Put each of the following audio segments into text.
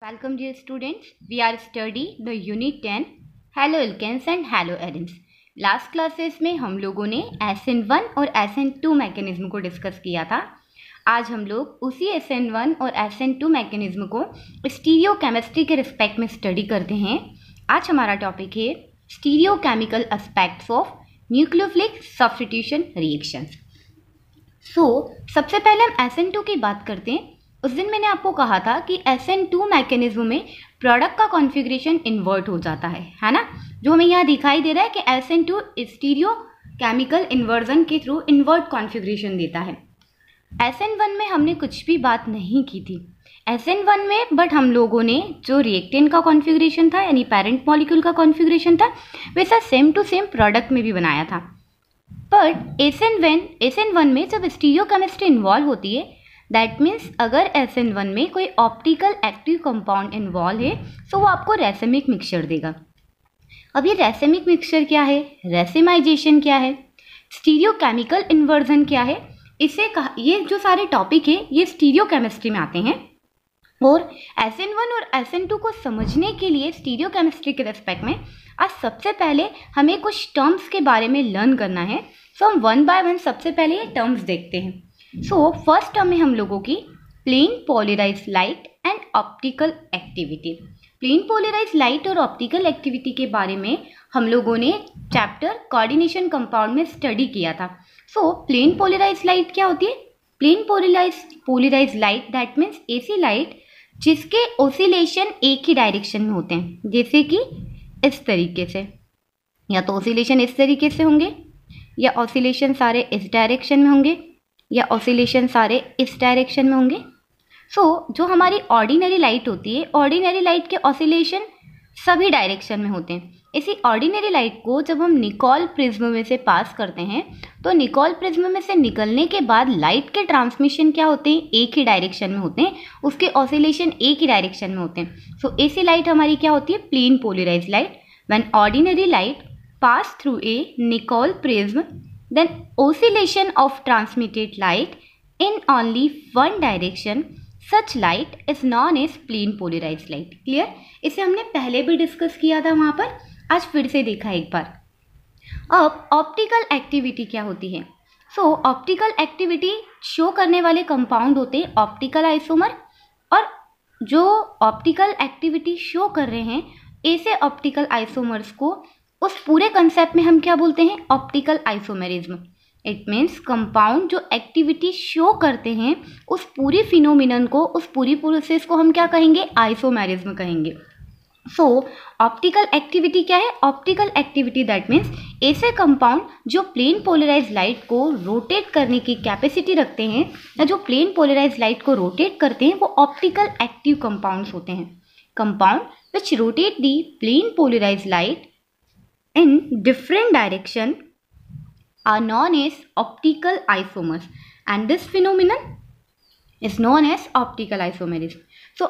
Welcome dear students, we are study the unit 10 haloalkanes and haloarenes. Last classes में हम लोगों ने SN1 और SN2 मैकेनिज्म को डिस्कस किया था। आज हम लोग उसी SN1 और SN2 मैकेनिज्म को स्टीरियोकेमिस्ट्री के रिस्पेक्ट में स्टडी करते हैं। आज हमारा टॉपिक है stereochemical aspects of nucleophilic substitution reactions. सबसे पहले हम SN2 की बात करते हैं। उस दिन मैंने आपको कहा था कि SN2 मैकेनिज्म में प्रोडक्ट का कॉन्फ़िगरेशन इन्वर्ट हो जाता है ना। जो हमें यहाँ दिखाई दे रहा है कि SN2 स्टीरियो केमिकल इन्वर्जन के थ्रू इन्वर्ट कॉन्फ़िगरेशन देता है। SN1 में हमने कुछ भी बात नहीं की थी SN1 में, बट हम लोगों ने जो रिएक्टेंट का कॉन्फ़िगरेशन था यानी पेरेंट मॉलिक्यूल का कॉन्फ़िगरेशन था वैसा सेम टू सेम प्रोडक्ट में भी बनाया था। बट SN1 में जब स्टीरियो केमिस्ट्री इन्वॉल्व होती है दैट मीन्स अगर SN1 में कोई ऑप्टिकल एक्टिव कंपाउंड इन्वॉल्व है तो वो आपको रेसिमिक मिक्सचर देगा। अब ये रेसिमिक मिक्सचर क्या है, रेसिमाइजेशन क्या है, स्टीरियो केमिकल इन्वर्जन क्या है, ये जो सारे टॉपिक है ये स्टीरियो केमिस्ट्री में आते हैं। और SN1 और SN2 को समझने के लिए स्टीरियो केमिस्ट्री के रेस्पेक्ट में आज सबसे पहले हमें कुछ टर्म्स के बारे में लर्न करना है। सो हम वन बाय वन सबसे पहले ये टर्म्स देखते हैं। फर्स्ट टर्म है हम लोगों की plane polarised light and optical activity. Plane polarised light और ऑप्टिकल एक्टिविटी के बारे में हम लोगों ने चैप्टर कोऑर्डिनेशन कंपाउंड में स्टडी किया था। प्लेन पोलराइज्ड लाइट क्या होती है? Plane polarised light that means ऐसी लाइट जिसके ऑसिलेशन एक ही डायरेक्शन में होते हैं, जैसे कि इस तरीके से, या तो ऑसिलेशन इस तरीके से होंगे या ऑसिलेशन सारे इस डायरेक्शन में होंगे या ऑसिलेशन सारे इस डायरेक्शन में होंगे। जो हमारी ऑर्डिनरी लाइट होती है, ऑर्डिनरी लाइट के ऑसिलेशन सभी डायरेक्शन में होते हैं। इसी ऑर्डिनरी लाइट को जब हम निकोल प्रिज्म में से पास करते हैं तो निकोल प्रिज्म में से निकलने के बाद लाइट के ट्रांसमिशन क्या होते हैं, एक ही डायरेक्शन में होते हैं, उसके ऑसिलेशन एक ही डायरेक्शन में होते हैं। ऐसी लाइट हमारी क्या होती है, plane polarised light. When ordinary light pass through a Nicol prism then oscillation of transmitted light in only one direction, such light is known as plane polarized light. Clear? इसे हमने पहले भी डिस्कस किया था वहाँ पर, आज फिर से देखा एक बार। अब ऑप्टिकल एक्टिविटी क्या होती है? ऑप्टिकल एक्टिविटी शो करने वाले कंपाउंड होते हैं ऑप्टिकल आइसोमर, और जो ऑप्टिकल एक्टिविटी शो कर रहे हैं ऐसे ऑप्टिकल आइसोमर्स को उस पूरे कंसेप्ट में हम क्या बोलते हैं, optical isomerism. It means compound जो एक्टिविटी शो करते हैं उस पूरी फिनोमिनन को, उस पूरी प्रोसेस को हम क्या कहेंगे, आइसोमेरिज्म कहेंगे। ऑप्टिकल एक्टिविटी क्या है? ऑप्टिकल एक्टिविटी दैट मीन्स ऐसे कंपाउंड जो प्लेन पोलराइज्ड लाइट को रोटेट करने की कैपेसिटी रखते हैं, या जो प्लेन पोलराइज्ड लाइट को रोटेट करते हैं, वो ऑप्टिकल एक्टिव कंपाउंड्स होते हैं। Compound which rotate the plane polarised light in different direction are known as optical isomers, and this phenomenon is known as optical isomerism.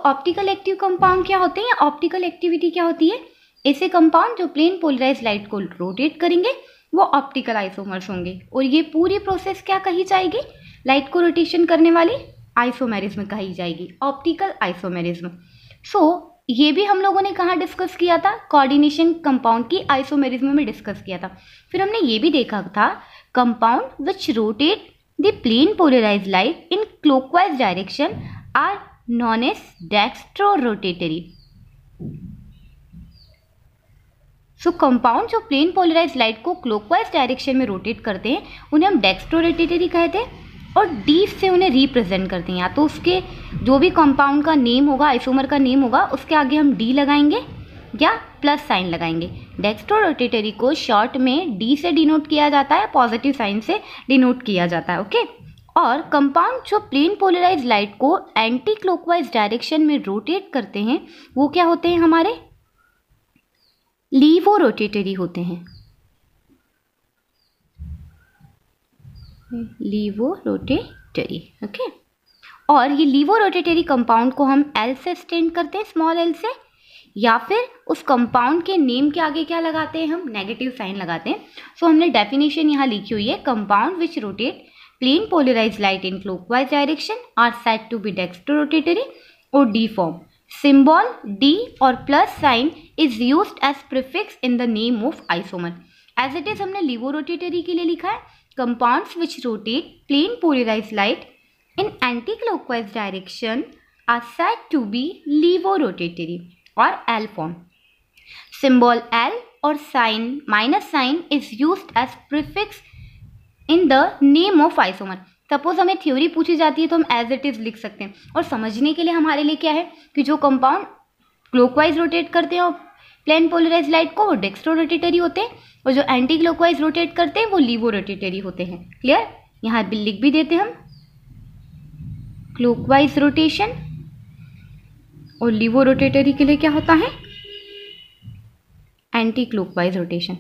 Optical active compound क्या होते हैं, optical activity क्या होती है? ऐसे compound जो प्लेन पोलराइज्ड लाइट को rotate करेंगे वो ऑप्टिकल आइसोमर्स होंगे, और ये पूरी प्रोसेस क्या कही जाएगी, लाइट को रोटेशन करने वाली आइसोमेरिज्म कही जाएगी, ऑप्टिकल आइसोमेरिज्म। ये भी हम लोगों ने कहाँ डिस्कस किया था, कोऑर्डिनेशन कंपाउंड की आइसोमेरिज्म में डिस्कस किया था। फिर हमने ये भी देखा था compound which rotate the plane polarised light in clockwise direction are known as dextrorotatory. Compound जो प्लेन पोलराइज्ड लाइट को क्लॉकवाइज डायरेक्शन में रोटेट करते हैं उन्हें हम डेक्स्ट्रो रोटेटरी कहते हैं, और डी से उन्हें रिप्रेजेंट करते हैं। या तो उसके जो भी कंपाउंड का नेम होगा, आइसोमर का नेम होगा, उसके आगे हम डी लगाएंगे या प्लस साइन लगाएंगे। डेक्स्ट्रो रोटेटरी को शॉर्ट में डी से डिनोट किया जाता है, पॉजिटिव साइन से डिनोट किया जाता है, ओके। और कंपाउंड जो प्लेन पोलराइज्ड लाइट को एंटी क्लॉकवाइज डायरेक्शन में रोटेट करते हैं वो क्या होते हैं, हमारे लीवो रोटेटरी होते हैं, लीवो रोटेटरी, ओके। और ये लीवो रोटेटरी कंपाउंड को हम एल से स्टैंड करते हैं, स्मॉल एल से, या फिर उस कंपाउंड के नेम के आगे क्या लगाते हैं, हम नेगेटिव साइन लगाते हैं। हमने डेफिनेशन यहाँ लिखी हुई है, compound which rotate plane polarised light in clockwise direction are said to be dextrorotatory और D form. Symbol D or plus sign is used as prefix in the name of isomer. As it is हमने levorotatory के लिए लिखा है. Compounds which rotate plane polarized light in anti-clockwise direction are said to be levorotatory or L form. Symbol L or sign minus sign is used as prefix in the name of isomer. Suppose हमें theory पूछी जाती है तो हम as it is लिख सकते हैं. और समझने के लिए हमारे लिए क्या है कि जो कंपाउंड क्लॉकवाइज रोटेट करते हैं और प्लेन पोलराइज लाइट को वो डेक्स्ट्रो रोटेटरी होते हैं, और जो एंटी क्लॉकवाइज रोटेट करते हैं वो लीवो रोटेटरी होते हैं. क्लियर? यहाँ लिख भी देते हैं हम क्लॉकवाइज रोटेशन, और लीवो रोटेटरी के लिए क्या होता है? Anti clockwise rotation.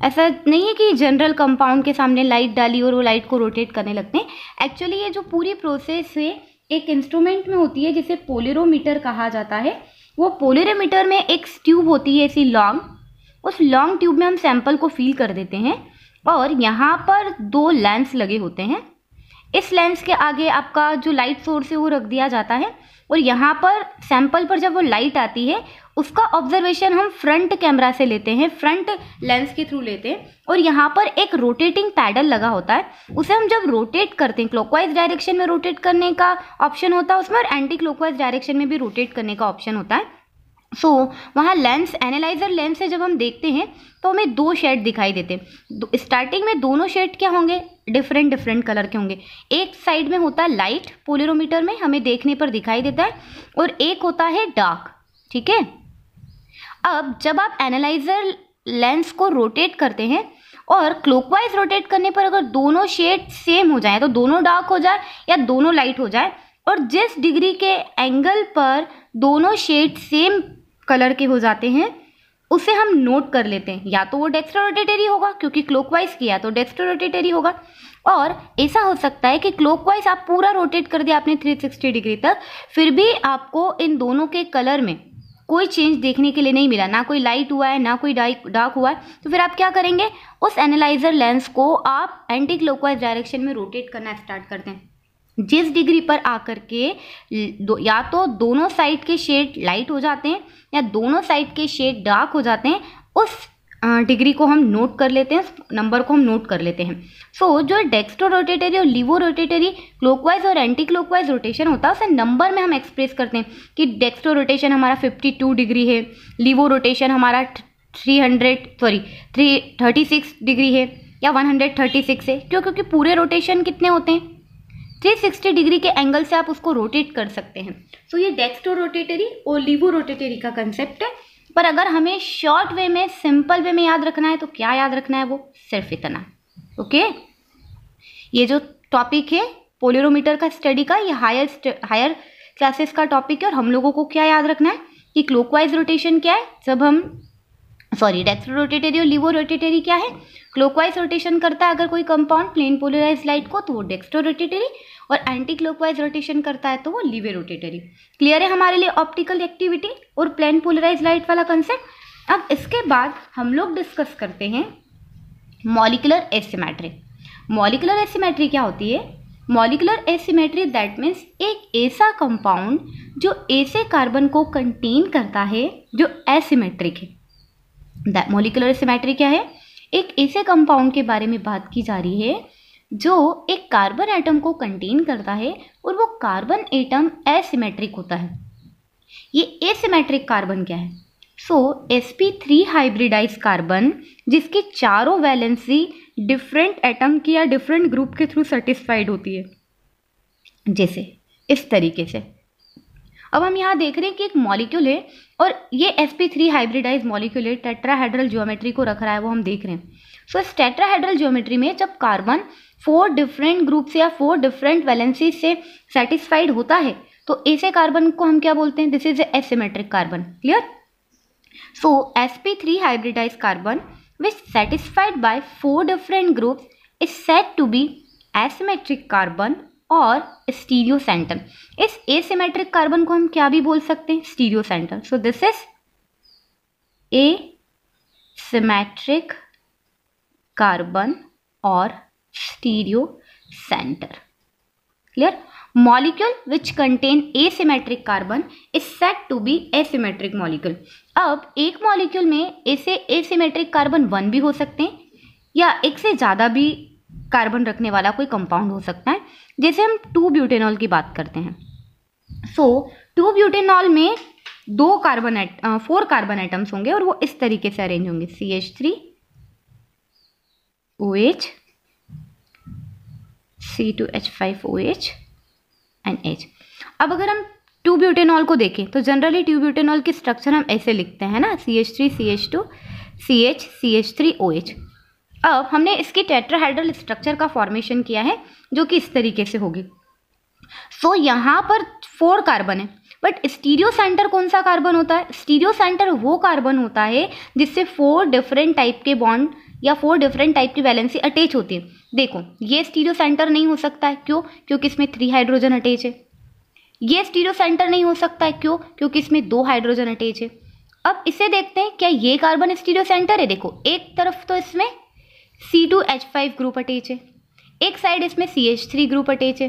ऐसा नहीं है कि जनरल कंपाउंड के सामने लाइट डाली और वो लाइट को रोटेट करने लगते हैं. एक्चुअली ये जो पूरी प्रोसेस है एक इंस्ट्रूमेंट में होती है जिसे पोलेरोमीटर कहा जाता है. वो पोलेरोमीटर में एक ट्यूब होती है ऐसी लॉन्ग, उस लॉन्ग ट्यूब में हम सैंपल को फील कर देते हैं और यहाँ पर 2 लेंस लगे होते हैं. इस लेंस के आगे आपका जो लाइट सोर्स है वो रख दिया जाता है, और यहाँ पर सैंपल पर जब वो लाइट आती है उसका ऑब्जर्वेशन हम फ्रंट कैमरा से लेते हैं, फ्रंट लेंस के थ्रू लेते हैं. और यहाँ पर एक रोटेटिंग पैडल लगा होता है, उसे हम जब रोटेट करते हैं, क्लॉकवाइज डायरेक्शन में रोटेट करने का ऑप्शन होता है उसमें, और एंटी क्लॉकवाइज डायरेक्शन में भी रोटेट करने का ऑप्शन होता है. वहाँ लेंस, एनालाइजर लेंस से जब हम देखते हैं तो हमें 2 शेड दिखाई देते हैं. स्टार्टिंग में दोनों शेड क्या होंगे? डिफरेंट कलर के होंगे. एक साइड में होता है लाइट, पोलेरोमीटर में हमें देखने पर दिखाई देता है, और एक होता है डार्क. ठीक है. अब जब आप एनालाइजर लेंस को रोटेट करते हैं और क्लॉकवाइज रोटेट करने पर अगर दोनों शेड सेम हो जाए, तो दोनों डार्क हो जाए या दोनों लाइट हो जाए, और जिस डिग्री के एंगल पर दोनों शेड सेम कलर के हो जाते हैं उसे हम नोट कर लेते हैं. या तो वो डेक्स्ट्रो रोटेटरी होगा क्योंकि क्लॉकवाइज किया तो डेक्स्ट्रो रोटेटरी होगा, और ऐसा हो सकता है कि क्लॉकवाइज आप पूरा रोटेट कर दिया आपने 360 डिग्री तक, फिर भी आपको इन दोनों के कलर में कोई चेंज देखने के लिए नहीं मिला, ना कोई लाइट हुआ है ना कोई डार्क हुआ है. तो फिर आप क्या करेंगे? उस एनालाइजर लेंस को आप एंटी क्लॉकवाइज डायरेक्शन में रोटेट करना स्टार्ट करते हैं. जिस डिग्री पर आकर के या तो दोनों साइड के शेड लाइट हो जाते हैं या दोनों साइड के शेड डार्क हो जाते हैं, उस डिग्री को हम नोट कर लेते हैं, नंबर को हम नोट कर लेते हैं. जो डेक्स्ट्रो रोटेटरी और लीवो रोटेटरी क्लॉकवाइज और एंटी क्लॉकवाइज रोटेशन होता है उसे नंबर में हम एक्सप्रेस करते हैं कि डेक्स्ट्रो रोटेशन हमारा 52 डिग्री है, लीवो रोटेशन हमारा 336 डिग्री है या 136 है. क्योंकि पूरे रोटेशन कितने होते हैं? 360 डिग्री के एंगल से आप उसको रोटेट कर सकते हैं. ये डेक्स्ट्रो रोटेटरी और लीवो रोटेटरी का कंसेप्ट है. पर अगर हमें शॉर्ट वे में, सिंपल वे में याद रखना है तो क्या याद रखना है? वो सिर्फ इतना. ओके. ये जो टॉपिक है पोलेरोमीटर का स्टडी का, ये हायर क्लासेस का टॉपिक है, और हम लोगों को क्या याद रखना है कि क्लॉकवाइज रोटेशन क्या है, जब हम डेक्स्ट्रो रोटेटरी और लीवो रोटेटरी क्या है? क्लॉकवाइज रोटेशन करता है अगर कोई कंपाउंड प्लेन पोलराइज लाइट को तो वो डेक्स्ट्रो रोटेटरी, और एंटी क्लॉकवाइज रोटेशन करता है तो वो लीवो रोटेटरी. क्लियर है हमारे लिए ऑप्टिकल एक्टिविटी और प्लेन पोलराइज लाइट वाला कंसेप्ट. अब इसके बाद हम लोग डिस्कस करते हैं मॉलिक्यूलर एसिमेट्री. मॉलिक्यूलर एसिमेट्री क्या होती है? मॉलिक्यूलर एसिमेट्री दैट मीन्स एक ऐसा कंपाउंड जो ऐसे कार्बन को कंटेन करता है जो एसिमेट्रिक है. मॉलिक्यूलर एसिमेट्री क्या है? एक ऐसे कंपाउंड के बारे में बात की जा रही है जो एक कार्बन एटम को कंटेन करता है और वो कार्बन एटम एसिमेट्रिक होता है. ये एसिमेट्रिक कार्बन क्या है? sp3 हाइब्रिडाइज कार्बन जिसकी चारों वैलेंसी डिफरेंट एटम की या डिफरेंट ग्रुप के थ्रू सेटिस्फाइड होती है, जैसे इस तरीके से. अब हम यहाँ देख रहे हैं कि एक मॉलिक्यूल है और ये sp3 हाइब्रिडाइज मॉलिक्यूल है, टेट्राहेड्रल ज्योमेट्री को रख रहा है, वो हम देख रहे हैं. इस टेट्राहेड्रल ज्योमेट्री में जब कार्बन 4 डिफरेंट ग्रुप से या 4 डिफरेंट वैलेंसी से सेटिस्फाइड होता है तो ऐसे कार्बन को हम क्या बोलते हैं? This is asymmetric carbon. Clear? sp3 hybridized carbon which satisfied by 4 different groups is said to be asymmetric carbon और स्टीरियो सेंटर. इस एसिमेट्रिक कार्बन को हम क्या भी बोल सकते हैं? Stereo centre. This is asymmetric carbon और stereo centre. Clear? Molecule which contain asymmetric carbon is said to be asymmetric molecule. अब एक मॉलिक्यूल में ऐसे एसिमेट्रिक कार्बन 1 भी हो सकते हैं या एक से ज़्यादा भी कार्बन रखने वाला कोई कंपाउंड हो सकता है। जैसे हम 2-ब्यूटेनॉल की बात करते हैं, सो 2-ब्यूटेनॉल में 4 कार्बन एटम्स होंगे और वो इस तरीके से अरेंज होंगे, CH3 OH C2H5OH and H। अब अगर हम 2-ब्यूटेनॉल को देखें तो जनरली 2-ब्यूटेनॉल की स्ट्रक्चर हम ऐसे लिखते हैं ना, CH3 CH2 CH CH3 OH। अब हमने इसकी टेट्राहेड्रल स्ट्रक्चर का फॉर्मेशन किया है जो कि इस तरीके से होगी। सो यहाँ पर 4 कार्बन है, बट स्टीरियो सेंटर कौन सा कार्बन होता है? स्टीरियो सेंटर वो कार्बन होता है जिससे 4 डिफरेंट टाइप के बॉन्ड या 4 डिफरेंट टाइप की वैलेंसी अटैच होती है। देखो ये स्टीरियो सेंटर नहीं हो सकता है, क्यों? क्योंकि इसमें 3 हाइड्रोजन अटैच है। ये स्टीरियो सेंटर नहीं हो सकता है, क्यों? क्योंकि इसमें 2 हाइड्रोजन अटैच है। अब इसे देखते हैं, क्या ये कार्बन स्टीरियो सेंटर है? देखो एक तरफ तो इसमें C2H5 ग्रुप अटैच है, एक साइड इसमें CH3 ग्रुप अटैच है।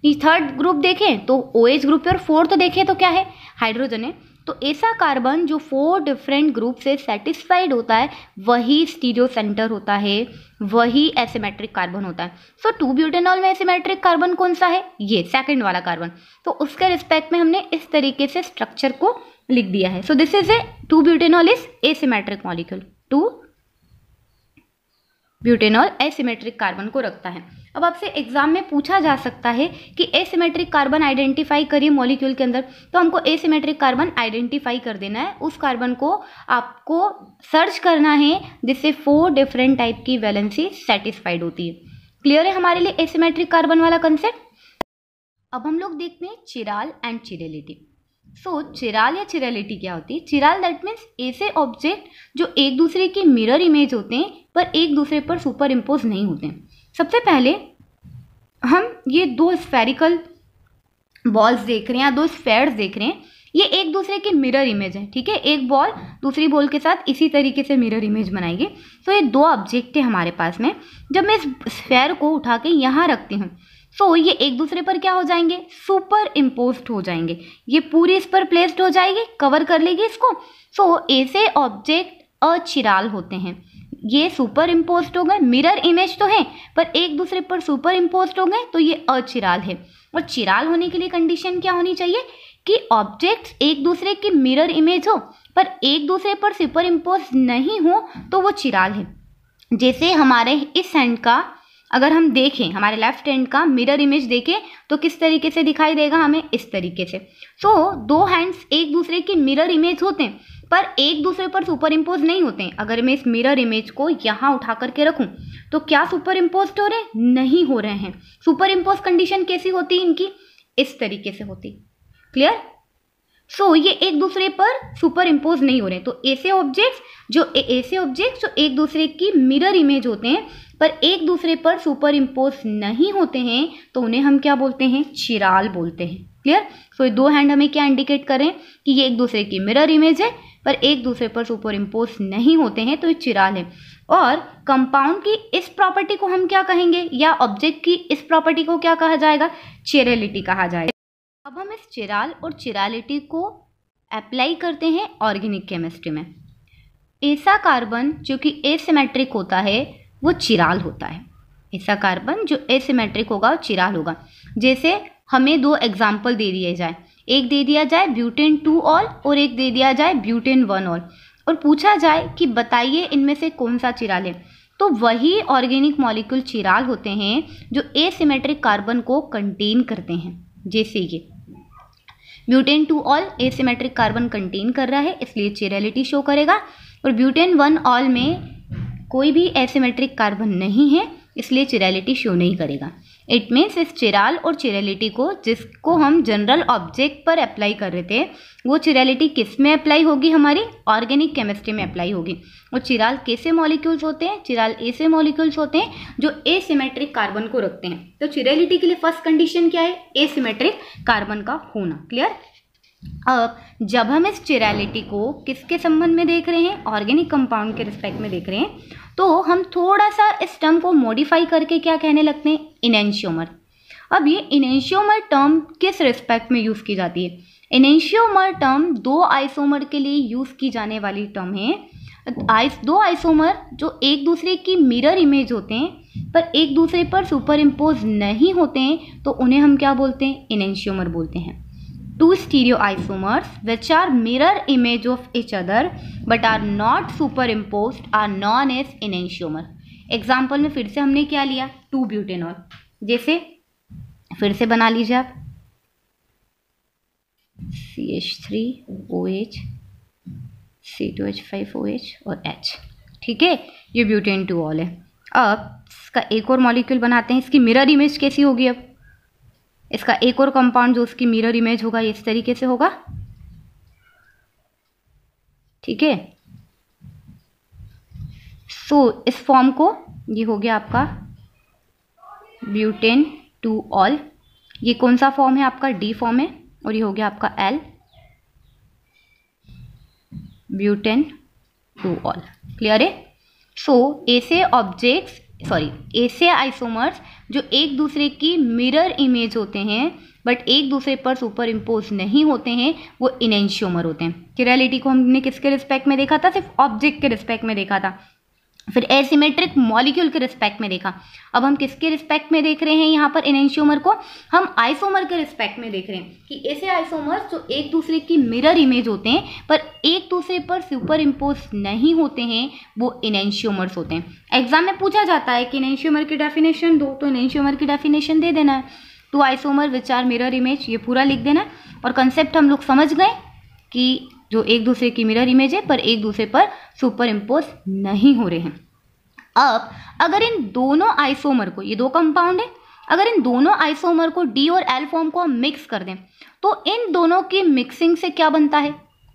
थर्ड ग्रुप देखें तो OH ग्रुप है और फोर्थ देखें तो क्या है? हाइड्रोजन है। तो ऐसा कार्बन जो 4 डिफरेंट ग्रुप से सेटिस्फाइड होता है वही स्टीरियो सेंटर होता है, वही एसिमेट्रिक कार्बन होता है। सो 2-ब्यूटेनॉल में एसिमेट्रिक कार्बन कौन सा है? ये सेकंड वाला कार्बन। तो उसके रिस्पेक्ट में हमने इस तरीके से स्ट्रक्चर को लिख दिया है। So this is a two butanol is asymmetric molecule. Two butanol asymmetric carbon को रखता है। अब आपसे एग्जाम में पूछा जा सकता है कि एसिमेट्रिक कार्बन आइडेंटिफाई करिए मॉलिक्यूल के अंदर, तो हमको एसिमेट्रिक कार्बन आइडेंटिफाई कर देना है। उस कार्बन को आपको सर्च करना है जिससे 4 डिफरेंट टाइप की वैलेंसी सेटिस्फाइड होती है। क्लियर है हमारे लिए एसिमेट्रिक कार्बन वाला कंसेप्ट? अब हम लोग देखते हैं चिराल एंड चिरलिटी। सो चिराल या चिरलिटी क्या होती है? चिराल दैट मीन्स ऐसे ऑब्जेक्ट जो एक दूसरे के मिरर इमेज होते हैं पर एक दूसरे पर सुपर इम्पोज नहीं होते हैं। सबसे पहले हम ये 2 स्फेरिकल बॉल्स देख रहे हैं या 2 स्फेयर्स देख रहे हैं, ये एक दूसरे की मिरर इमेज है, ठीक है। एक बॉल दूसरी बॉल के साथ इसी तरीके से मिरर इमेज बनाएगी। तो ये 2 ऑब्जेक्ट है हमारे पास में। जब मैं इस स्फेयर को उठा के यहाँ रखती हूँ सो ये एक दूसरे पर क्या हो जाएंगे? सुपर इम्पोज्ड हो जाएंगे। ये पूरी इस पर प्लेस्ड हो जाएगी, कवर कर लेगी इसको। सो ऐसे ऑब्जेक्ट अचिराल होते हैं। ये सुपर इम्पोज्ड हो गए, मिरर इमेज तो है पर एक दूसरे पर सुपर इम्पोज्ड हो गए, तो ये अचिराल है। और चिराल होने के लिए कंडीशन क्या होनी चाहिए कि ऑब्जेक्ट्स एक दूसरे की मिरर इमेज हो पर एक दूसरे पर सुपर इम्पोज नहीं हो, तो वो चिराल है। जैसे हमारे इस हैंड का अगर हम देखें, हमारे लेफ्ट हैंड का मिरर इमेज देखें तो किस तरीके से दिखाई देगा हमें? इस तरीके से। सो 2 हैंड्स एक दूसरे की मिरर इमेज होते हैं पर एक दूसरे पर सुपर इम्पोज नहीं होते हैं। अगर मैं इस मिरर इमेज को यहाँ उठा करके रखूँ तो क्या सुपर इम्पोज हो रहे हैं? नहीं हो रहे हैं। सुपर इम्पोज कंडीशन कैसी होती है इनकी? इस तरीके से होती। क्लियर? सो ये एक दूसरे पर सुपर इम्पोज नहीं हो रहे हैं। तो ऐसे ऑब्जेक्ट्स जो एक दूसरे की मिरर इमेज होते हैं पर एक दूसरे पर सुपर इम्पोज नहीं होते हैं तो उन्हें हम क्या बोलते हैं? चिराल बोलते हैं। क्लियर? सो ये 2 हैंड हमें क्या इंडिकेट करें कि ये एक दूसरे की मिरर इमेज है पर एक दूसरे पर सुपर इम्पोज नहीं होते हैं, तो ये चिराल है। और कंपाउंड की इस प्रॉपर्टी को हम क्या कहेंगे या ऑब्जेक्ट की इस प्रॉपर्टी को क्या कहा जाएगा? चिरलिटी कहा जाएगा। अब हम इस चिराल और चिरालिटी को अप्लाई करते हैं ऑर्गेनिक केमिस्ट्री में। ऐसा कार्बन जो कि एसिमेट्रिक होता है वो चिराल होता है। ऐसा कार्बन जो एसिमेट्रिक होगा वो चिराल होगा। जैसे हमें 2 एग्जाम्पल दे दिए जाए, एक दे दिया जाए ब्यूटेन 2 ऑल और एक दे दिया जाए ब्यूटेन 1 ऑल, और पूछा जाए कि बताइए इनमें से कौन सा चिराल है, तो वही ऑर्गेनिक मॉलिक्यूल चिराल होते हैं जो एसिमेट्रिक कार्बन को कंटेन करते हैं। जैसे ये butane 2 all asymmetric carbon contain कर रहा है इसलिए चिरलिटी शो करेगा, और ब्यूटेन 1 ऑल में कोई भी एसिमेट्रिक कार्बन नहीं है इसलिए चिरलिटी शो नहीं करेगा। इट मीन्स इस चिराल और चिरलिटी को जिसको हम जनरल ऑब्जेक्ट पर अप्लाई कर रहे थे वो चिरलिटी किस में अप्लाई होगी? हमारी ऑर्गेनिक केमिस्ट्री में अप्लाई होगी। और चिराल कैसे मॉलिक्यूल्स होते हैं? चिराल ऐसे मॉलिक्यूल्स होते हैं जो एसिमेट्रिक कार्बन को रखते हैं। तो चिरलिटी के लिए फर्स्ट कंडीशन क्या है? एसिमेट्रिक कार्बन का होना। क्लियर? अब जब हम इस चिरलिटी को किसके संबंध में देख रहे हैं? ऑर्गेनिक कंपाउंड के रिस्पेक्ट में देख रहे हैं, तो हम थोड़ा सा इस टर्म को मॉडिफाई करके क्या कहने लगते हैं? इनेंशियोमर। अब ये इनेंशियोमर टर्म किस रिस्पेक्ट में यूज की जाती है? इनेंशियोमर टर्म दो आइसोमर के लिए यूज की जाने वाली टर्म है। दो आइसोमर जो एक दूसरे की मिरर इमेज होते हैं पर एक दूसरे पर सुपर इम्पोज नहीं होते हैं, तो उन्हें हम क्या बोलते हैं? इनेंशियोमर बोलते हैं। Two stereoisomers which are mirror image of each other but are not superimposed are known as enantiomer. Example में फिर से हमने क्या लिया? 2-ब्यूटेनॉल। जैसे फिर से बना लीजिए आप CH3OH C2H5OH और H, ठीक है, ये ब्यूटेन 2ऑल है। अब इसका एक और मॉलिक्यूल बनाते हैं, इसकी मिरर इमेज कैसी होगी? अब इसका एक और कंपाउंड जो उसकी मिरर इमेज होगा ये इस तरीके से होगा, ठीक है। सो इस फॉर्म को, ये हो गया आपका ब्यूटेन 2ऑल। ये कौन सा फॉर्म है आपका? डी फॉर्म है। और ये हो गया आपका एल ब्यूटेन 2ऑल। क्लियर है? सो ऐसे आइसोमर्स जो एक दूसरे की मिरर इमेज होते हैं बट एक दूसरे पर सुपर इम्पोज नहीं होते हैं, वो इनेंशियोमर होते हैं। किरलिटी को हमने किसके रिस्पेक्ट में देखा था? सिर्फ ऑब्जेक्ट के रिस्पेक्ट में देखा था। फिर एसिमेट्रिक मॉलिक्यूल के रिस्पेक्ट में देखा। अब हम किसके रिस्पेक्ट में देख रहे हैं यहाँ पर इनेंशियोमर को? हम आइसोमर के रिस्पेक्ट में देख रहे हैं कि ऐसे आइसोमर्स जो एक दूसरे की मिरर इमेज होते हैं पर एक दूसरे पर सुपर इम्पोज नहीं होते हैं, वो इनेंशियोमर्स होते हैं। एग्जाम में पूछा जाता है कि इनेंशियोमर की डेफिनेशन दो, तो इनेंशियोमर की डेफिनेशन दे देना है। 2 isomer which are mirror image, ये पूरा लिख देना है। और कंसेप्ट हम लोग समझ गए कि जो एक दूसरे की मिरर इमेज है पर एक दूसरे पर सुपर इम्पोज नहीं हो रहे हैं। अब अगर इन दोनों आइसोमर को, ये दो कंपाउंड है, अगर इन दोनों आइसोमर को डी और एल फॉर्म को हम मिक्स कर दें तो इन दोनों की मिक्सिंग से क्या बनता है?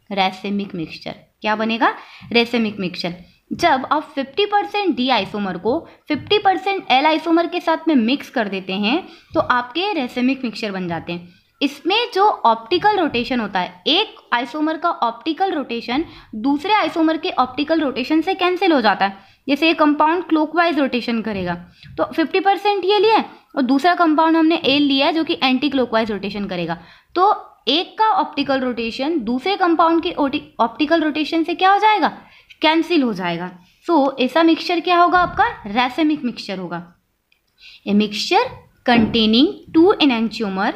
Racemic mixture. क्या बनेगा? Racemic mixture. जब आप 50% डी आइसोमर को 50% एल आइसोमर के साथ में मिक्स कर देते हैं तो आपके रेसेमिक मिक्सचर बन जाते हैं। इसमें जो ऑप्टिकल रोटेशन होता है, एक आइसोमर का ऑप्टिकल रोटेशन दूसरे आइसोमर के ऑप्टिकल रोटेशन से कैंसिल हो जाता है। जैसे ये कंपाउंड क्लॉकवाइज रोटेशन करेगा तो 50% ये लिया और दूसरा कंपाउंड हमने एल लिया है जो कि एंटी क्लॉकवाइज रोटेशन करेगा, तो एक का ऑप्टिकल रोटेशन दूसरे कंपाउंड के ऑप्टिकल रोटेशन से क्या हो जाएगा? कैंसिल हो जाएगा। सो ऐसा मिक्सचर क्या होगा आपका? रेसेमिक मिक्सचर होगा। A mixture containing two enantiomer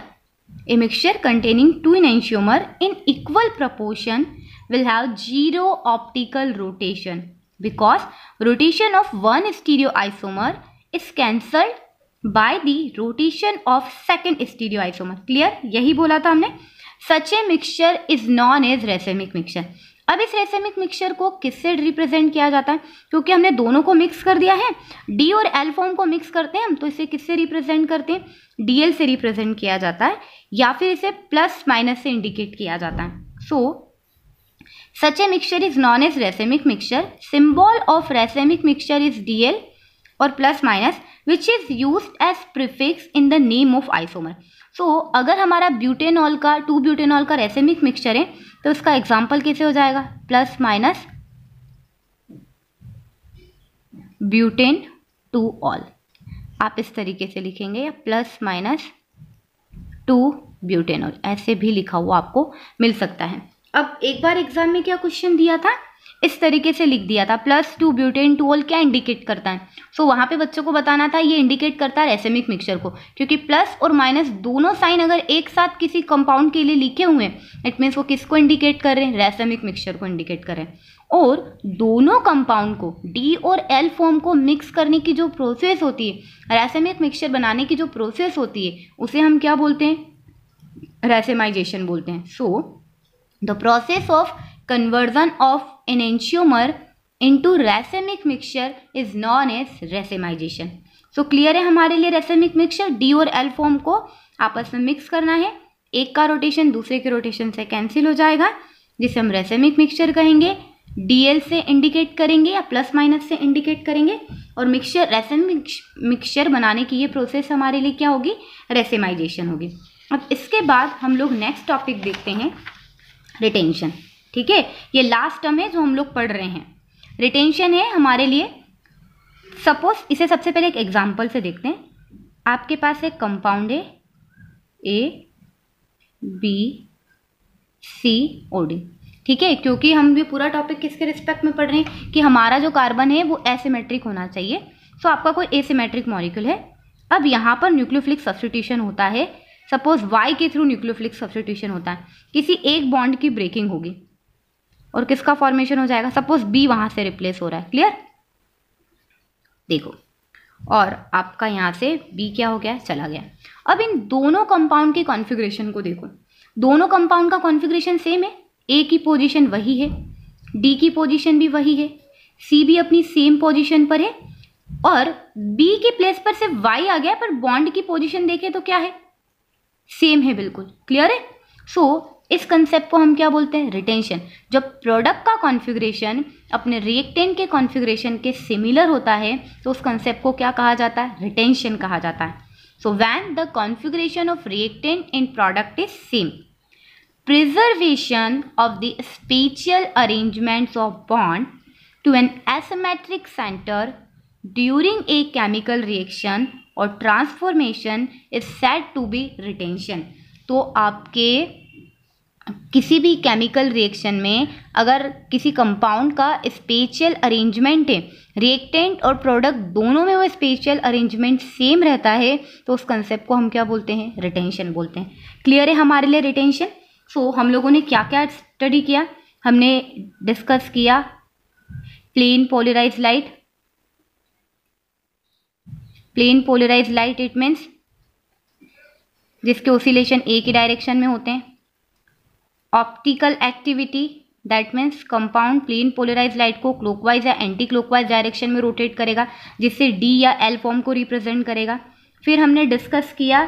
in equal proportion will have 0 optical rotation because rotation of one stereoisomer is cancelled by the rotation of second stereoisomer. Clear? यही बोला था हमने। Such a mixture is known as racemic mixture. अब इस racemic mixture को किससे represent किया जाता है? क्योंकि हमने दोनों को मिक्स कर दिया है, डी और एल फॉर्म को मिक्स करते हैं हम, तो इसे किससे रिप्रेजेंट करते हैं? डीएल से रिप्रेजेंट किया जाता है या फिर इसे प्लस माइनस से इंडिकेट किया जाता है। So such a mixture is known as racemic mixture. Symbol of racemic mixture is DL और plus minus which is used as prefix in the name of isomer. So अगर हमारा butanol का 2-ब्यूटेनॉल का racemic mixture है तो इसका example कैसे हो जाएगा? Plus minus butan two ol. आप इस तरीके से लिखेंगे या प्लस माइनस 2-ब्यूटेनॉल, ऐसे भी लिखा हुआ आपको मिल सकता है। अब एक बार एग्जाम में क्या क्वेश्चन दिया था, इस तरीके से लिख दिया था प्लस 2-ब्यूटेन 2ऑल क्या इंडिकेट करता है। सो वहाँ पे बच्चों को बताना था ये इंडिकेट करता है रेसेमिक मिक्सचर को, क्योंकि प्लस और माइनस दोनों साइन अगर एक साथ किसी कंपाउंड के लिए लिखे हुए हैं इट मीन्स वो किसको इंडिकेट कर रहे हैं? रेसेमिक मिक्सचर को इंडिकेट कर रहे हैं। और दोनों कंपाउंड को डी और एल फॉर्म को मिक्स करने की जो प्रोसेस होती है, रेसेमिक मिक्सचर बनाने की जो प्रोसेस होती है, उसे हम क्या बोलते हैं? रेसेमाइजेशन बोलते हैं। So the process of conversion of enantiomer into racemic mixture is known as racemization. So clear है हमारे लिए रेसेमिक मिक्सचर? डी और एल फॉर्म को आपस में मिक्स करना है, एक का रोटेशन दूसरे के रोटेशन से कैंसिल हो जाएगा जिसे हम रेसेमिक मिक्सचर कहेंगे। डीएल से इंडिकेट करेंगे या प्लस माइनस से इंडिकेट करेंगे और मिक्सचर रेसेमिक मिक्सचर बनाने की ये प्रोसेस हमारे लिए क्या होगी? रेसेमाइजेशन होगी। अब इसके बाद हम लोग नेक्स्ट टॉपिक देखते हैं, रिटेंशन। ठीक है, ये लास्ट टर्म है जो हम लोग पढ़ रहे हैं। रिटेंशन है हमारे लिए, सपोज इसे सबसे पहले एक एग्जांपल से देखते हैं। आपके पास एक कंपाउंड है A B C O D. ठीक है, क्योंकि हम ये पूरा टॉपिक किसके रिस्पेक्ट में पढ़ रहे हैं कि हमारा जो कार्बन है वो एसिमेट्रिक होना चाहिए। सो आपका कोई एसिमेट्रिक मॉलिक्यूल है। अब यहाँ पर न्यूक्लियोफिलिक सब्स्टिट्यूशन होता है। सपोज वाई के थ्रू न्यूक्लियोफिलिक सब्स्टिट्यूशन होता है, किसी एक बॉन्ड की ब्रेकिंग होगी और किसका फॉर्मेशन हो जाएगा, सपोज बी वहां से रिप्लेस हो रहा है। क्लियर, देखो, और आपका यहाँ से बी क्या हो गया, चला गया। अब इन दोनों कंपाउंड के कॉन्फ़िगरेशन को देखो, दोनों कंपाउंड का कॉन्फ़िगरेशन सेम है, ए की पोजीशन वही है, डी की पोजीशन भी वही है, सी भी अपनी सेम पोजीशन पर है, और बी के प्लेस पर सिर्फ वाई आ गया, पर बॉन्ड की पोजीशन देखें तो क्या है, सेम है बिल्कुल। क्लियर है। सो इस कंसेप्ट को हम क्या बोलते हैं, रिटेंशन। जब प्रोडक्ट का कॉन्फ़िगरेशन अपने रिएक्टेंट के कॉन्फ़िगरेशन के सिमिलर होता है तो उस कंसेप्ट को क्या कहा जाता है, रिटेंशन कहा जाता है। So when the configuration of reactant in product is same, preservation of the spatial arrangements of bond to an asymmetric center during a chemical reaction or transformation is said to be retention। तो आपके किसी भी chemical reaction में अगर किसी compound का spatial arrangement है, reactant और प्रोडक्ट दोनों में वो स्पेशियल अरेंजमेंट सेम रहता है, तो उस कंसेप्ट को हम क्या बोलते हैं, रिटेंशन बोलते हैं। क्लियर है हमारे लिए रिटेंशन। सो हम लोगों ने क्या क्या स्टडी किया, हमने डिस्कस किया plane polarise light. Plane polarise light it means जिसके ऑसिलेशन ए की डायरेक्शन में होते हैं। Optical activity that means compound plane polarise light को क्लॉकवाइज या एंटी क्लॉकवाइज डायरेक्शन में रोटेट करेगा, जिससे डी या एल फॉर्म को रिप्रेजेंट करेगा। फिर हमने डिस्कस किया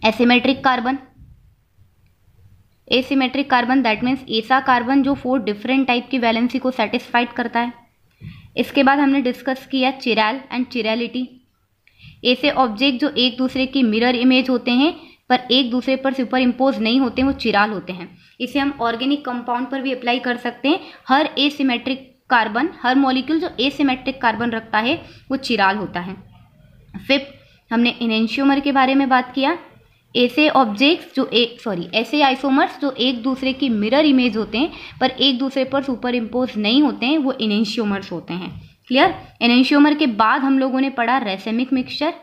asymmetric carbon. Asymmetric carbon that means ऐसा कार्बन जो 4 डिफरेंट टाइप की वैलेंसी को सेटिस्फाइड करता है। इसके बाद हमने डिस्कस किया चिरैल एंड चिरैलिटी। ऐसे ऑब्जेक्ट जो एक दूसरे की मिरर इमेज होते हैं पर एक दूसरे पर सुपर इम्पोज नहीं होते, वो चिराल होते हैं। इसे हम ऑर्गेनिक कंपाउंड पर भी अप्लाई कर सकते हैं। हर एसिमेट्रिक कार्बन, हर मॉलिक्यूल जो एसिमेट्रिक कार्बन रखता है वो चिराल होता है। फिफ्थ हमने एनेंशियोमर के बारे में बात किया। ऐसे ऑब्जेक्ट्स जो ऐसे आइसोमर्स जो एक दूसरे की मिरर इमेज होते हैं पर एक दूसरे पर सुपर इम्पोज नहीं होते हैं, वो एनेंशियोमर्स होते हैं। क्लियर। एनेंशियोमर के बाद हम लोगों ने पढ़ा रेसेमिक मिक्सचर,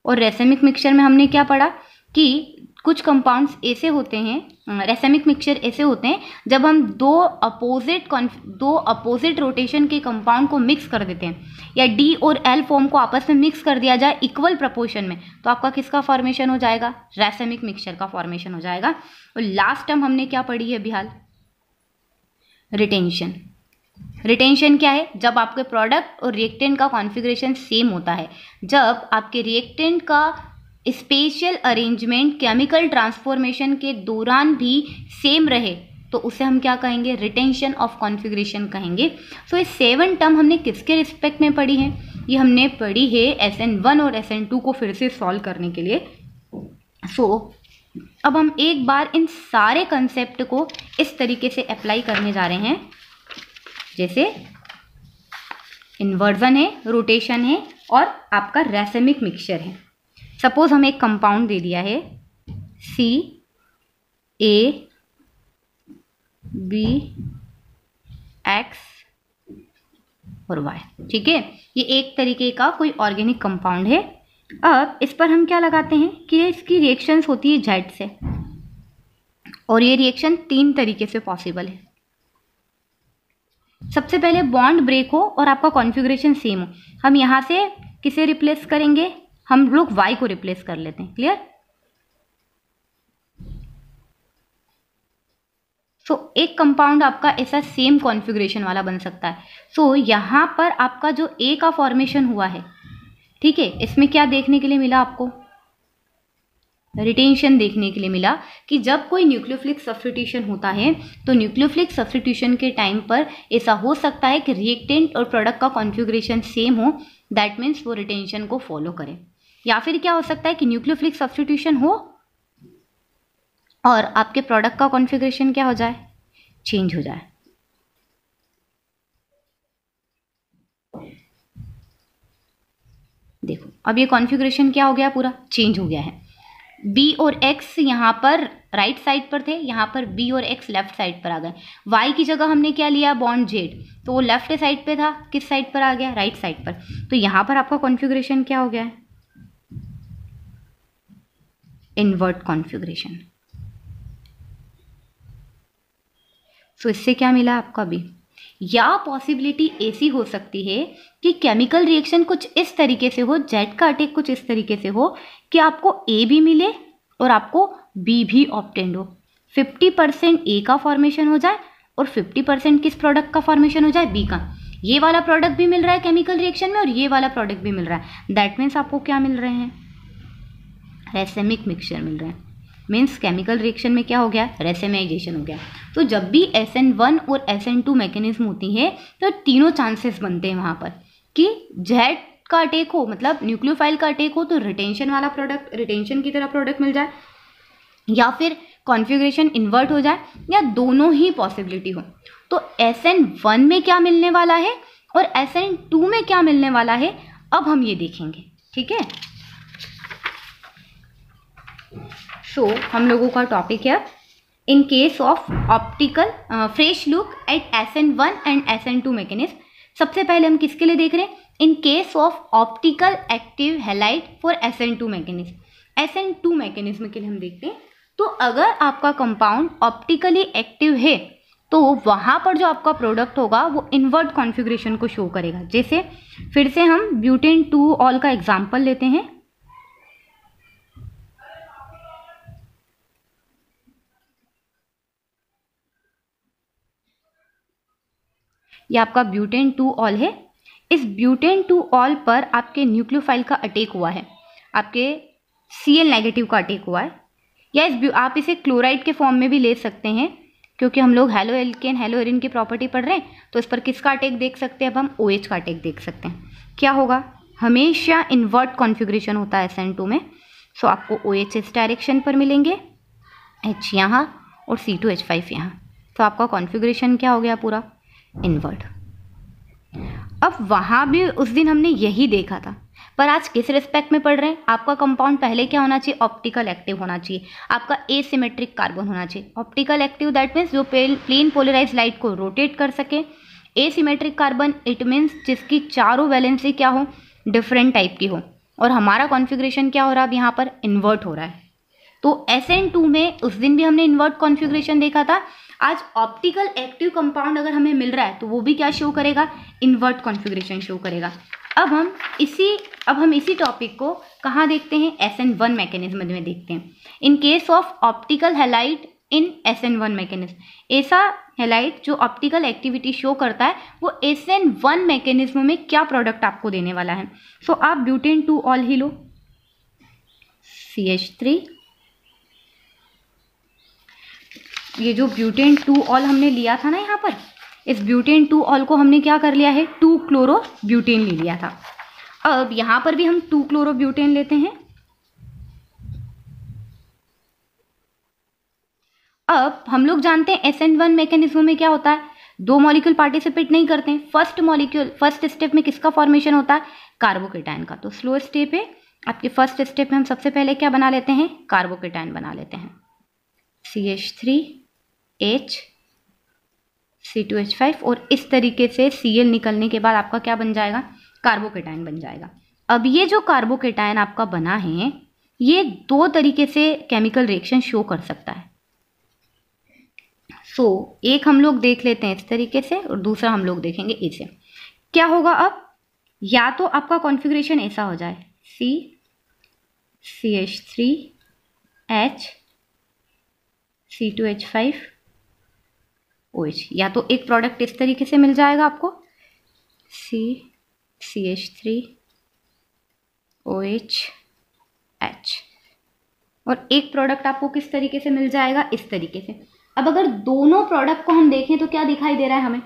और रेसेमिक मिक्सचर में हमने क्या पढ़ा कि कुछ कंपाउंड्स ऐसे होते हैं, रेसेमिक मिक्सचर ऐसे होते हैं जब हम दो अपोजिट रोटेशन के कंपाउंड को मिक्स कर देते हैं, या डी और एल फॉर्म को आपस में मिक्स कर दिया जाए इक्वल प्रपोर्शन में, तो आपका किसका फॉर्मेशन हो जाएगा, रेसेमिक मिक्सचर का फॉर्मेशन हो जाएगा। और लास्ट टर्म हमने क्या पढ़ी है बिहाल, रिटेंशन। रिटेंशन क्या है, जब आपके प्रोडक्ट और रिएक्टेंट का कॉन्फ़िगरेशन सेम होता है, जब आपके रिएक्टेंट का स्पेशियल अरेंजमेंट केमिकल ट्रांसफॉर्मेशन के दौरान भी सेम रहे, तो उसे हम क्या कहेंगे, रिटेंशन ऑफ कॉन्फ़िगरेशन कहेंगे। सो ये 7 टर्म हमने किसके रिस्पेक्ट में पढ़ी है, ये हमने पढ़ी है SN1 और SN2 को फिर से सॉल्व करने के लिए। सो अब हम एक बार इन सारे कंसेप्ट को इस तरीके से अप्लाई करने जा रहे हैं, जैसे इन्वर्जन है, रोटेशन है और आपका रेसेमिक मिक्सचर है। सपोज हमें एक कंपाउंड दे दिया है CaBX, और Y, ठीक है। ये एक तरीके का कोई ऑर्गेनिक कंपाउंड है। अब इस पर हम क्या लगाते हैं कि इसकी रिएक्शंस होती है Z से, और ये रिएक्शन 3 तरीके से पॉसिबल है। सबसे पहले बॉन्ड ब्रेक हो और आपका कॉन्फ़िगरेशन सेम हो। हम यहाँ से किसे रिप्लेस करेंगे, हम लोग Y को रिप्लेस कर लेते हैं। क्लियर। सो एक कंपाउंड आपका ऐसा सेम कॉन्फ़िगरेशन वाला बन सकता है। सो यहाँ पर आपका जो A का फॉर्मेशन हुआ है, ठीक है, इसमें क्या देखने के लिए मिला आपको, रिटेंशन देखने के लिए मिला कि जब कोई न्यूक्लियोफिलिक सब्स्टिट्यूशन होता है तो न्यूक्लियोफिलिक सब्स्टिट्यूशन के टाइम पर ऐसा हो सकता है कि रिएक्टेंट और प्रोडक्ट का कॉन्फ़िगरेशन सेम हो, दैट मीन्स वो रिटेंशन को फॉलो करे। या फिर क्या हो सकता है कि न्यूक्लियोफिलिक सब्स्टिट्यूशन हो और आपके प्रोडक्ट का कॉन्फ़िगरेशन क्या हो जाए, चेंज हो जाए। देखो अब ये कॉन्फ़िगरेशन क्या हो गया, पूरा चेंज हो गया है। बी और एक्स यहाँ पर राइट साइड पर थे, यहाँ पर बी और एक्स लेफ्ट साइड पर आ गए। वाई की जगह हमने क्या लिया, बॉन्ड जेड, तो वो लेफ्ट साइड पे था, किस साइड पर आ गया, राइट साइड पर। तो यहाँ पर आपका कॉन्फ़िगरेशन क्या हो गया है, इन्वर्ट कॉन्फ़िगरेशन। तो इससे क्या मिला आपका बी। या पॉसिबिलिटी ऐसी हो सकती है कि केमिकल रिएक्शन कुछ इस तरीके से हो, जेड का अटैक कुछ इस तरीके से हो कि आपको ए भी मिले और आपको बी भी ऑब्टेंड हो। 50% ए का फॉर्मेशन हो जाए और 50% किस प्रोडक्ट का फॉर्मेशन हो जाए, बी का। ये वाला प्रोडक्ट भी मिल रहा है केमिकल रिएक्शन में और ये वाला प्रोडक्ट भी मिल रहा है। दैट मीन्स आपको क्या मिल रहे हैं, रेसेमिक मिक्सचर मिल रहे हैं। मीन्स केमिकल रिएक्शन में क्या हो गया, रेसेमाइजेशन हो गया। तो जब भी SN1 और SN2 मैकेनिज्म होती है तो तीनों चांसेस बनते हैं वहाँ पर कि जेड का अटैक हो, मतलब न्यूक्लियोफाइल का अटैक हो तो रिटेंशन वाला प्रोडक्ट, रिटेंशन की तरह प्रोडक्ट मिल जाए, या फिर कॉन्फ़िगरेशन इन्वर्ट हो जाए, या दोनों ही पॉसिबिलिटी हो। तो SN1 में क्या मिलने वाला है और SN2 में क्या मिलने वाला है, अब हम ये देखेंगे। ठीक है, सो हम लोगों का टॉपिक है in case of optical fresh look at SN1 and SN2 mechanism. सबसे पहले हम किसके लिए देख रहे हैं, in case of optical active halide for SN2 mechanism. SN2 mechanism के लिए हम देखते हैं। तो अगर आपका कंपाउंड ऑप्टिकली एक्टिव है तो वहाँ पर जो आपका प्रोडक्ट होगा वो इन्वर्ट कॉन्फ़िगरेशन को शो करेगा। जैसे फिर से हम ब्यूटेन 2 ऑल का एग्जाम्पल लेते हैं। ये आपका ब्यूटेन 2 ऑल है। इस ब्यूटेन 2 ऑल पर आपके न्यूक्लियोफाइल का अटैक हुआ है, आपके Cl नेगेटिव का अटैक हुआ है, या आप इसे क्लोराइड के फॉर्म में भी ले सकते हैं, क्योंकि हम लोग हेलो एल्केन हेलो एरिन की प्रॉपर्टी पढ़ रहे हैं तो इस पर किसका अटैक देख सकते हैं, अब हम OH का अटैक देख सकते हैं। क्या होगा, हमेशा इन्वर्ट कॉन्फ़िगरेशन होता है SN2 में। सो आपको OH इस डायरेक्शन पर मिलेंगे, H यहाँ और C2H5 यहाँ। तो आपका कॉन्फ़िगरेशन क्या हो गया, पूरा इन्वर्ट। अब वहाँ भी उस दिन हमने यही देखा था, पर आज किस रिस्पेक्ट में पढ़ रहे हैं, आपका कंपाउंड पहले क्या होना चाहिए, ऑप्टिकल एक्टिव होना चाहिए, आपका एसिमेट्रिक कार्बन होना चाहिए। ऑप्टिकल एक्टिव दैट मीन्स जो प्लेन पोलराइज लाइट को रोटेट कर सके। एसिमेट्रिक कार्बन इट मीन्स जिसकी चारों वैलेंसी क्या हो, डिफरेंट टाइप की हो। और हमारा कॉन्फ़िगरेशन क्या हो रहा है, अब यहाँ पर इन्वर्ट हो रहा है। तो SN2 में उस दिन भी हमने इन्वर्ट कॉन्फ़िगरेशन देखा था। आज ऑप्टिकल एक्टिव कंपाउंड अगर हमें मिल रहा है तो वो भी क्या शो करेगा, इन्वर्ट कॉन्फ़िगरेशन शो करेगा। अब हम इसी टॉपिक को कहाँ देखते हैं, SN1 मैकेनिज्म में देखते हैं। In case of optical halide in SN1 mechanism. ऐसा हैलाइड जो ऑप्टिकल एक्टिविटी शो करता है वो SN1 मैकेनिज्म में क्या प्रोडक्ट आपको देने वाला है। सो आप butane 2 all he low, CH3। ये जो ब्यूटेन 2 ऑल हमने लिया था ना, यहाँ पर इस ब्यूटेन 2 ऑल को हमने क्या कर लिया है, 2 क्लोरो ब्यूटेन ले लिया था। अब यहाँ पर भी हम 2 क्लोरो ब्यूटेन लेते हैं। अब हम लोग जानते हैं SN1 मैकेनिज्म में क्या होता है, दो मॉलिक्यूल पार्टिसिपेट नहीं करते हैं। फर्स्ट स्टेप में किसका फॉर्मेशन होता है, कार्बोकेटायन का। तो स्लो स्टेप है आपके, फर्स्ट स्टेप में हम सबसे पहले क्या बना लेते हैं, कार्बोकेटायन बना लेते हैं, CH3H C2H5, और इस तरीके से Cl निकलने के बाद आपका क्या बन जाएगा, कार्बोकेटायन बन जाएगा। अब ये जो कार्बोकेटायन आपका बना है ये दो तरीके से केमिकल रिएक्शन शो कर सकता है। एक हम लोग देख लेते हैं इस तरीके से और दूसरा हम लोग देखेंगे इसे। क्या होगा अब, या तो आपका कॉन्फ़िगरेशन ऐसा हो जाए CH3H C2H5 OH, या तो एक प्रोडक्ट इस तरीके से मिल जाएगा आपको CH3 OH H, और एक प्रोडक्ट आपको किस तरीके से मिल जाएगा, इस तरीके से। अब अगर दोनों प्रोडक्ट को हम देखें तो क्या दिखाई दे रहा है हमें,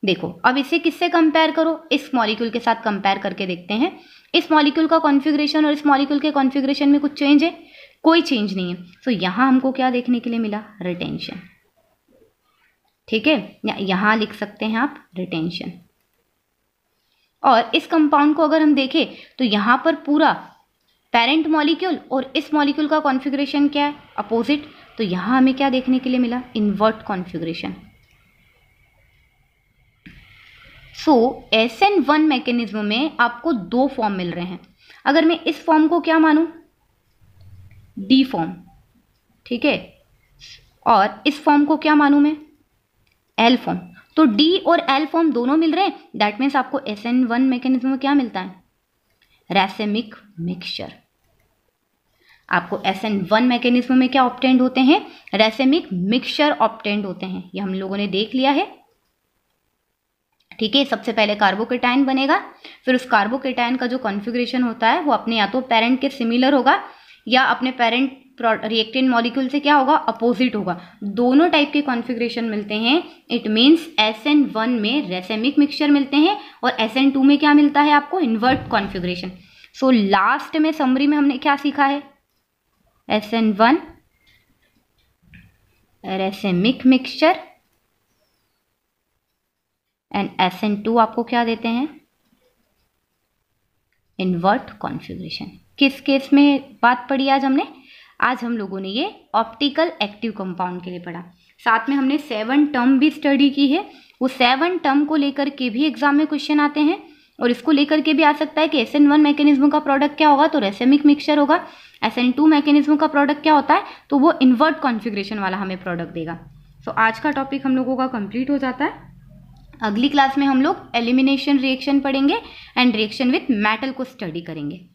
देखो अब इसे किससे कंपेयर करो, इस मॉलिक्यूल के साथ कंपेयर करके देखते हैं। इस मॉलिक्यूल का कॉन्फ़िगरेशन और इस मॉलिक्यूल के कॉन्फ़िगरेशन में कुछ चेंज है, कोई चेंज नहीं है। तो यहाँ हमको क्या देखने के लिए मिला, रिटेंशन। ठीक है, या यहाँ लिख सकते हैं आप रिटेंशन। और इस कंपाउंड को अगर हम देखें तो यहाँ पर पूरा पेरेंट मॉलिक्यूल और इस मॉलिक्यूल का कॉन्फ़िगरेशन क्या है, अपोजिट। तो यहाँ हमें क्या देखने के लिए मिला, इन्वर्ट कॉन्फ़िगरेशन। सो SN1 मैकेनिज्म में आपको दो फॉर्म मिल रहे हैं। अगर मैं इस फॉर्म को क्या मानूं, डी फॉर्म, ठीक है, और इस फॉर्म को क्या मानूं मैं, एल फॉर्म। तो डी और एल फॉर्म दोनों मिल रहे हैं, दैट मीन्स आपको SN1 मैकेनिज्म में क्या मिलता है, रैसेमिक मिक्सचर। आपको SN1 मैकेनिज्म में क्या ऑब्टेंड होते हैं, रैसेमिक मिक्सचर ऑब्टेंड होते हैं। ये हम लोगों ने देख लिया है, ठीक है। सबसे पहले कार्बोकेटाइन बनेगा, फिर उस कार्बोकेटाइन का जो कॉन्फ़िगरेशन होता है वो अपने या तो पेरेंट के सिमिलर होगा या अपने पेरेंट रिएक्टेंट मॉलिक्यूल से क्या होगा, अपोजिट होगा। दोनों टाइप के कॉन्फ़िगरेशन मिलते हैं। इट मीन्स SN1 में रैसेमिक मिक्सचर मिलते हैं और SN2 में क्या मिलता है आपको, इन्वर्ट कॉन्फ़िगरेशन। सो लास्ट में समरी में हमने क्या सीखा है, SN1 रैसेमिक मिक्सचर एंड SN2 आपको क्या देते हैं, इन्वर्ट कॉन्फ़िगरेशन। किस केस में बात पढ़ी आज हमने, आज हम लोगों ने ये ऑप्टिकल एक्टिव कंपाउंड के लिए पढ़ा। साथ में हमने 7 टर्म भी स्टडी की है। वो 7 टर्म को लेकर के भी एग्जाम में क्वेश्चन आते हैं और इसको लेकर के भी आ सकता है कि SN1 मैकेनिज्म का प्रोडक्ट क्या होगा, तो रैसेमिक मिक्सचर होगा। SN2 मैकेनिज्म का प्रोडक्ट क्या होता है, तो वो इन्वर्ट कॉन्फ़िगरेशन वाला हमें प्रोडक्ट देगा। सो आज का टॉपिक हम लोगों का कंप्लीट हो जाता है। अगली क्लास में हम लोग एलिमिनेशन रिएक्शन पढ़ेंगे एंड रिएक्शन विथ मेटल को स्टडी करेंगे।